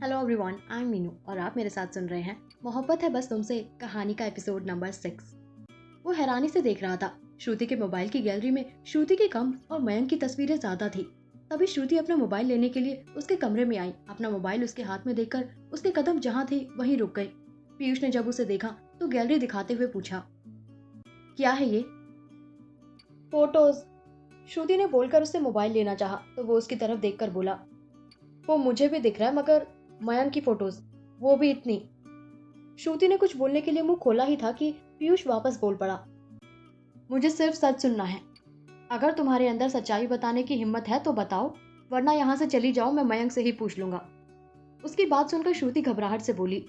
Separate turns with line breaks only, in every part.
Hello everyone, I am Meenu और आप मेरे साथ सुन रहे हैं मोहब्बत है बस तुमसे कहानी का एपिसोड नंबर 6। वो हैरानी से देख रहा था। श्रुति के मोबाइल की गैलरी में श्रुति की कम और मयंक की तस्वीरें ज्यादा थी। तभी श्रुति अपना मोबाइल लेने के लिए उसके कमरे में आई। अपना मोबाइल उसके हाथ में देखकर उसके कदम जहाँ थे वहीं रुक गए। पीयूष ने जब उसे देखा तो गैलरी दिखाते हुए पूछा, क्या है ये? फोटोज। श्रुति ने बोलकर उससे मोबाइल लेना चाहा तो वो उसकी तरफ देखकर बोला, वो मुझे भी दिख रहा है मगर मयंक की फोटोज, वो भी इतनी। श्रुति ने कुछ बोलने के लिए मुंह खोला ही था कि पीयूष वापस बोल पड़ा, मुझे सिर्फ सच सुनना है। अगर तुम्हारे अंदर सच्चाई बताने की हिम्मत है तो बताओ, वरना यहाँ से चली जाओ, मैं मयंक से ही पूछ लूंगा। उसकी बात सुनकर श्रुति घबराहट से बोली,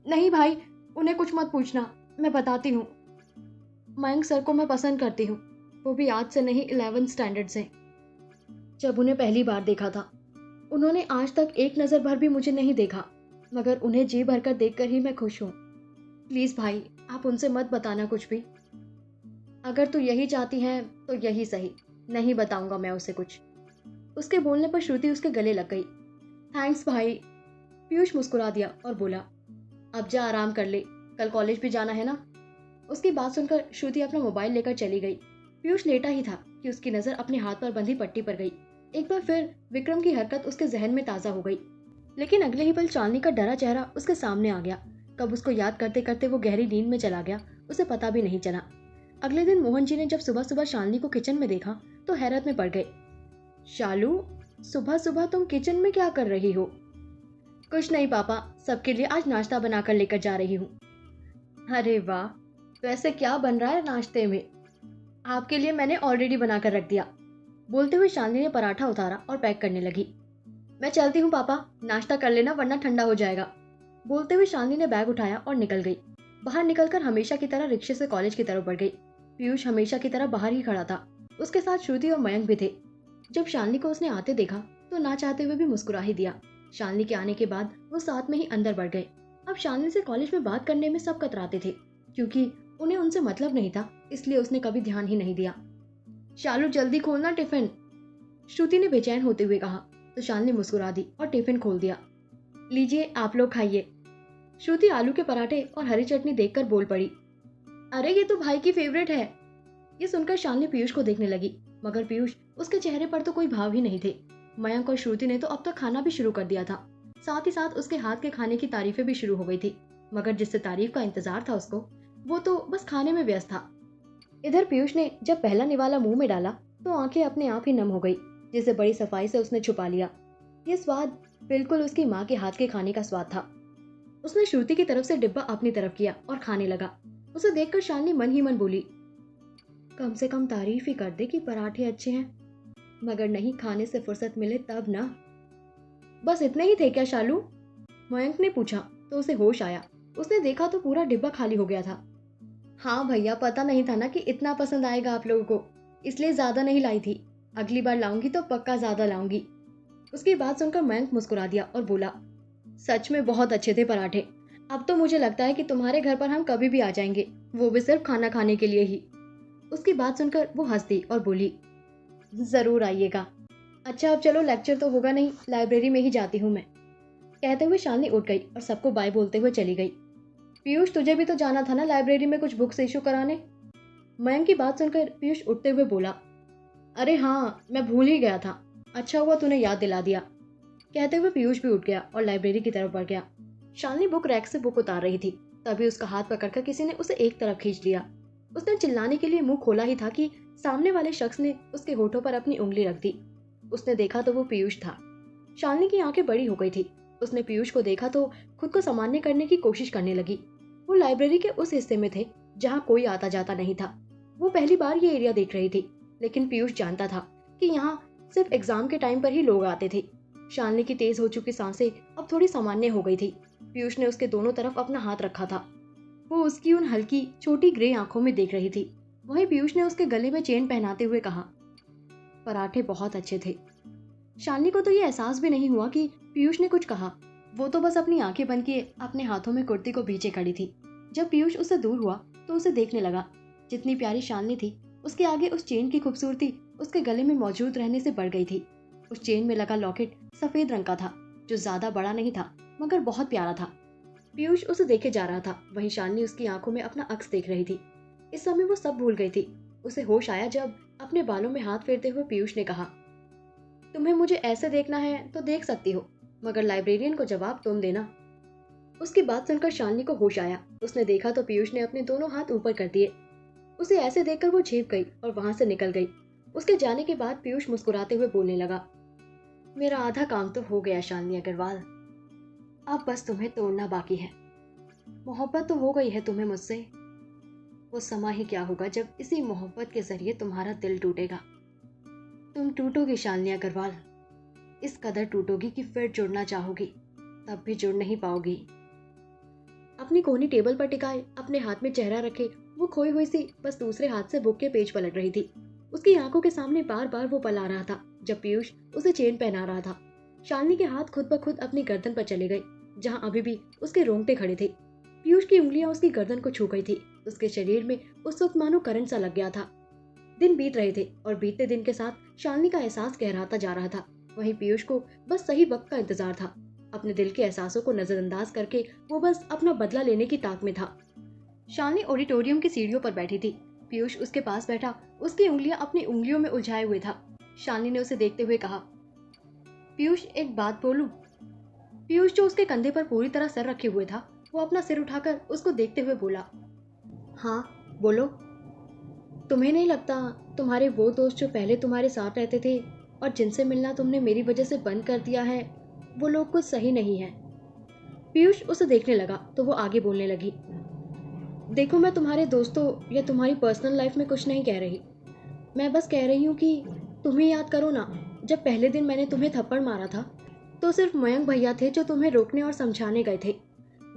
नहीं भाई, उन्हें कुछ मत पूछना, मैं बताती हूँ। मयंक सर को मैं पसंद करती हूँ, वो भी आज से नहीं 11th स्टैंडर्ड से। जब उन्हें पहली बार देखा था उन्होंने आज तक एक नजर भर भी मुझे नहीं देखा, मगर उन्हें जी भरकर देखकर ही मैं खुश हूँ। प्लीज भाई, आप उनसे मत बताना कुछ भी। अगर तू यही चाहती है तो यही सही, नहीं बताऊंगा मैं उसे कुछ। उसके बोलने पर श्रुति उसके गले लग गई। थैंक्स भाई। पीयूष मुस्कुरा दिया और बोला, अब जा आराम कर ले, कल कॉलेज भी जाना है ना। उसकी बात सुनकर श्रुति अपना मोबाइल लेकर चली गई। पीयूष लेटा ही था कि उसकी नजर अपने हाथ पर बंधी पट्टी पर गई। एक बार फिर विक्रम की हरकत उसके जहन में ताजा हो गई, लेकिन अगले ही पल चांदनी का डरा चेहरा उसके सामने आ गया। कब उसको याद करते करते वो गहरी नींद में चला गया, उसे पता भी नहीं चला। अगले दिन मोहन जी ने जब सुबह सुबह शालिनी को किचन में देखा तो हैरत में पड़ गए। शालू, सुबह सुबह तुम किचन में क्या कर रही हो? कुछ नहीं पापा, सबके लिए आज नाश्ता बनाकर लेकर जा रही हूँ। अरे वाह, वैसे क्या बन रहा है नाश्ते में? आपके लिए मैंने ऑलरेडी बनाकर रख दिया। बोलते हुए शालिनी ने पराठा उतारा और पैक करने लगी। मैं चलती हूँ पापा, नाश्ता कर लेना वरना ठंडा हो जाएगा। बोलते हुए शालिनी ने बैग उठाया और निकल गई। बाहर निकलकर हमेशा की तरह रिक्शे से कॉलेज की तरफ बढ़ गई। पीयूष हमेशा की तरह बाहर ही खड़ा था। उसके साथ श्रुति और मयंक भी थे। जब शालिनी को उसने आते देखा तो ना चाहते हुए भी मुस्कुरा ही दिया। शालिनी के आने के बाद वो साथ में ही अंदर बढ़ गए। अब शालिनी से कॉलेज में बात करने में सब कतराते थे, क्योंकि उन्हें उनसे मतलब नहीं था, इसलिए उसने कभी ध्यान ही नहीं दिया। शालू जल्दी खोलना टिफिन, श्रुति ने बेचैन होते हुए कहा तो शालिनी मुस्कुरा दी और टिफिन खोल दिया। लीजिए आप लोग खाइए। श्रुति आलू के पराठे और हरी चटनी देखकर बोल पड़ी, अरे ये तो भाई की फेवरेट है। ये सुनकर शालिनी पीयूष को देखने लगी, मगर पीयूष उसके चेहरे पर तो कोई भाव ही नहीं थे। मयंक और श्रुति ने तो अब तक खाना भी शुरू कर दिया था। साथ ही साथ उसके हाथ के खाने की तारीफें भी शुरू हो गई थी, मगर जिससे तारीफ का इंतजार था उसको, वो तो बस खाने में व्यस्त था। इधर पीयूष ने जब पहला निवाला मुंह में डाला तो आंखें अपने आप ही नम हो गई, जिसे बड़ी सफाई से उसने छुपा लिया। ये स्वाद बिल्कुल उसकी माँ के हाथ के खाने का स्वाद था। उसने श्रुति की तरफ से डिब्बा अपनी तरफ किया और खाने लगा। उसे देखकर शालिनी मन ही मन बोली, कम से कम तारीफ ही कर दे कि पराठे अच्छे हैं, मगर नहीं, खाने से फुर्सत मिले तब ना। बस इतने ही थे क्या शालू? मयंक ने पूछा तो उसे होश आया। उसने देखा तो पूरा डिब्बा खाली हो गया था। हाँ भैया, पता नहीं था ना कि इतना पसंद आएगा आप लोगों को, इसलिए ज्यादा नहीं लाई थी। अगली बार लाऊंगी तो पक्का ज्यादा लाऊंगी। उसकी बात सुनकर मयंक मुस्कुरा दिया और बोला, सच में बहुत अच्छे थे पराठे। अब तो मुझे लगता है कि तुम्हारे घर पर हम कभी भी आ जाएंगे, वो भी सिर्फ खाना खाने के लिए ही। उसकी बात सुनकर वो हंस दी और बोली, जरूर आइएगा। अच्छा अब चलो, लेक्चर तो होगा नहीं, लाइब्रेरी में ही जाती हूँ मैं। कहते हुए शालिनी उठ गई और सबको बाय बोलते हुए चली गई। पीयूष, तुझे भी तो जाना था ना लाइब्रेरी में कुछ बुक्स इशू कराने। मयंक की बात सुनकर पीयूष उठते हुए बोला, अरे हाँ, मैं भूल ही गया था, अच्छा हुआ तूने याद दिला दिया। कहते हुए पीयूष भी उठ गया और लाइब्रेरी की तरफ बढ़ गया। शालिनी बुक रैक से बुक उतार रही थी, तभी उसका हाथ पकड़कर किसी ने उसे एक तरफ खींच लिया। उसने चिल्लाने के लिए मुंह खोला ही था कि सामने वाले शख्स ने उसके होठों पर अपनी उंगली रख दी। उसने देखा तो वो पीयूष था। शालिनी की आंखें बड़ी हो गई थी। उसने पीयूष को देखा तो खुद को सामान्य करने की कोशिश करने लगी। वो लाइब्रेरी के उस हिस्से में थे जहाँ कोई आता जाता नहीं था। वो पहली बार ये एरिया देख रही थी, लेकिन पीयूष जानता था कि यहाँ सिर्फ एग्जाम के टाइम पर ही लोग आते थे। शालिनी की तेज हो चुकी सांसें अब थोड़ी सामान्य हो गई थी। पीयूष ने उसके दोनों तरफ अपना हाथ रखा था। वो उसकी उन हल्की छोटी ग्रे आंखों में देख रही थी। वहीं पीयूष ने उसके गले में चेन पहनाते हुए कहा, पराठे बहुत अच्छे थे। शालिनी को तो ये एहसास भी नहीं हुआ कि पीयूष ने कुछ कहा। वो तो बस अपनी आंखें बंद किए अपने हाथों में कुर्ती को भींचे खड़ी थी। जब पीयूष उससे दूर हुआ तो उसे देखने लगा। जितनी प्यारी शालिनी थी, उसके आगे उस चेन की खूबसूरती उसके गले में मौजूद रहने से बढ़ गई थी। उस चेन में लगा लॉकेट सफेद रंग का था, जो ज्यादा बड़ा नहीं था मगर बहुत प्यारा था। पीयूष उसे देखे जा रहा था, वहीं शालिनी उसकी आंखों में अपना अक्स देख रही थी। इस समय वो सब भूल गई थी। उसे होश आया जब अपने बालों में हाथ फेरते हुए पीयूष ने कहा, तुम्हें मुझे ऐसे देखना है तो देख सकती हो, मगर लाइब्रेरियन को जवाब तुम देना। उसकी बात सुनकर शालिनी को होश आया। उसने देखा तो पीयूष ने अपने दोनों हाथ ऊपर कर दिए। उसे ऐसे देखकर वो झेप गई और वहां से निकल गई। उसके जाने के बाद पीयूष मुस्कुराते हुए बोलने लगा, मेरा आधा काम तो हो गया शालिनी अग्रवाल, अब बस तुम्हें तोड़ना बाकी है। मोहब्बत तो हो गई है तुम्हें मुझसे, वो समा ही क्या होगा जब इसी मोहब्बत के जरिए तुम्हारा दिल टूटेगा। तुम टूटोगी शालिनी अग्रवाल, इस कदर टूटोगी कि फिर जुड़ना चाहोगी, तब भी जुड़ नहीं पाओगी। अपनी कोहनी टेबल पर टिकाए अपने हाथ में चेहरा रखे वो खोई हुई सी बस दूसरे हाथ से बुक के पेज पलट रही थी। उसकी आंखों के सामने बार बार वो पल आ रहा था जब पीयूष उसे चेन पहना रहा था। शालिनी के हाथ खुद ब खुद अपनी गर्दन पर चले गए, जहां अभी भी उसके रोंगटे खड़े थे। पीयूष की उंगलियां उसकी गर्दन को छू गई थी। उसके शरीर में उस वक्त मानो करंट सा लग गया था। दिन बीत रहे थे और बीतते दिन के साथ शालिनी का एहसास गहराता जा रहा था। वहीं पीयूष को बस सही वक्त का इंतजार था। अपने दिल के एहसासों को नजरअंदाज करके वो बस अपना बदला लेने की ताक में था। शालिनी ऑडिटोरियम की सीढ़ियों पर बैठी थी। पीयूष उसके पास बैठा उसकी उंगलियां अपनी उंगलियों में उलझाए हुए था। शालिनी ने उसे देखते हुए कहा, पीयूष एक बात बोलूं? पीयूष जो उसके कंधे पर पूरी तरह सर रखे हुए था, वो अपना सिर उठाकर उसको देखते हुए बोला, हाँ बोलो। तुम्हें नहीं लगता तुम्हारे वो दोस्त जो पहले तुम्हारे साथ रहते थे और जिनसे मिलना तुमने मेरी वजह से बंद कर दिया है, वो लोग कुछ सही नहीं है? पीयूष उसे देखने लगा तो वो आगे बोलने लगी, देखो मैं तुम्हारे दोस्तों या तुम्हारी पर्सनल लाइफ में कुछ नहीं कह रही। मैं बस कह रही हूँ कि तुम्हें याद करो ना, जब पहले दिन मैंने तुम्हें थप्पड़ मारा था तो सिर्फ मयंक भैया थे जो तुम्हें रोकने और समझाने गए थे।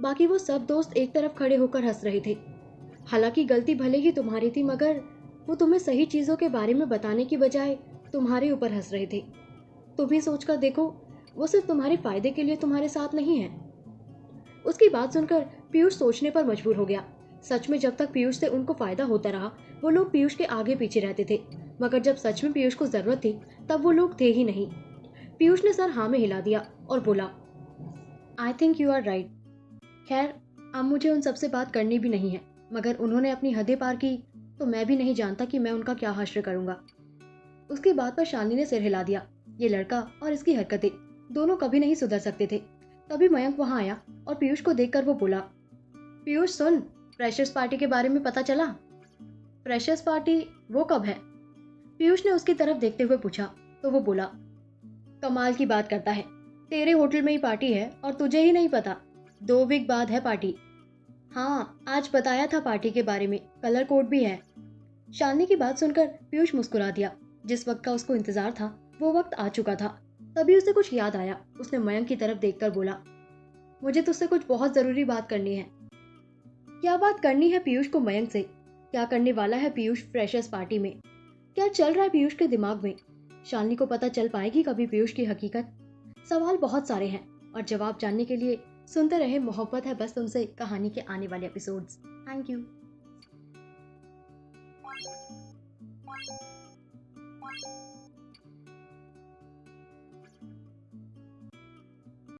बाकी वो सब दोस्त एक तरफ खड़े होकर हंस रहे थे। हालांकि गलती भले ही तुम्हारी थी, मगर वो तुम्हें सही चीज़ों के बारे में बताने की बजाय तुम्हारे ऊपर हंस रहे थे। तुम ही सोच कर देखो, वो सिर्फ तुम्हारे फायदे के लिए तुम्हारे साथ नहीं है। उसकी बात सुनकर पीयूष सोचने पर मजबूर हो गया। सच में जब तक पीयूष से उनको फायदा होता रहा, वो लोग पीयूष के आगे पीछे रहते थे, मगर जब सच में पीयूष को जरूरत थी तब वो लोग थे ही नहीं। पीयूष ने सर हाँ में हिला दिया और बोला, I think you are right. खैर, अब मुझे उन सबसे बात करनी भी नहीं है, मगर उन्होंने अपनी हदें पार की तो मैं भी नहीं जानता कि मैं उनका क्या हश्र करूंगा। उसकी बात पर शालिनी ने सिर हिला दिया। ये लड़का और इसकी हरकतें दोनों कभी नहीं सुधर सकते थे। तभी मयंक वहां आया और पीयूष को देखकर वो बोला, पीयूष सुन, फ्रेशर्स पार्टी के बारे में पता चला? Freshers party? वो कब है? पीयूष ने उसकी तरफ देखते हुए पूछा तो वो बोला, कमाल की बात करता है, तेरे होटल में ही पार्टी है और तुझे ही नहीं पता? 2 वीक बाद है पार्टी। हाँ, आज बताया था पार्टी के बारे में, कलर कोड भी है। शालिनी की बात सुनकर पीयूष मुस्कुरा दिया। जिस वक्त का उसको इंतजार था वो वक्त आ चुका था। तभी उसे कुछ याद आया। उसने मयंक की तरफ देखकर बोला, मुझे तुझसे कुछ बहुत जरूरी बात करनी है। क्या बात करनी है पीयूष को मयंक से? क्या करने वाला है पीयूष फ्रेशर्स पार्टी में? क्या चल रहा है पीयूष के दिमाग में? शालिनी को पता चल पाएगी कभी पीयूष की हकीकत? सवाल बहुत सारे हैं और जवाब जानने के लिए सुनते रहे मोहब्बत है बस तुमसे कहानी के आने वाले एपिसोड्स। Thank you.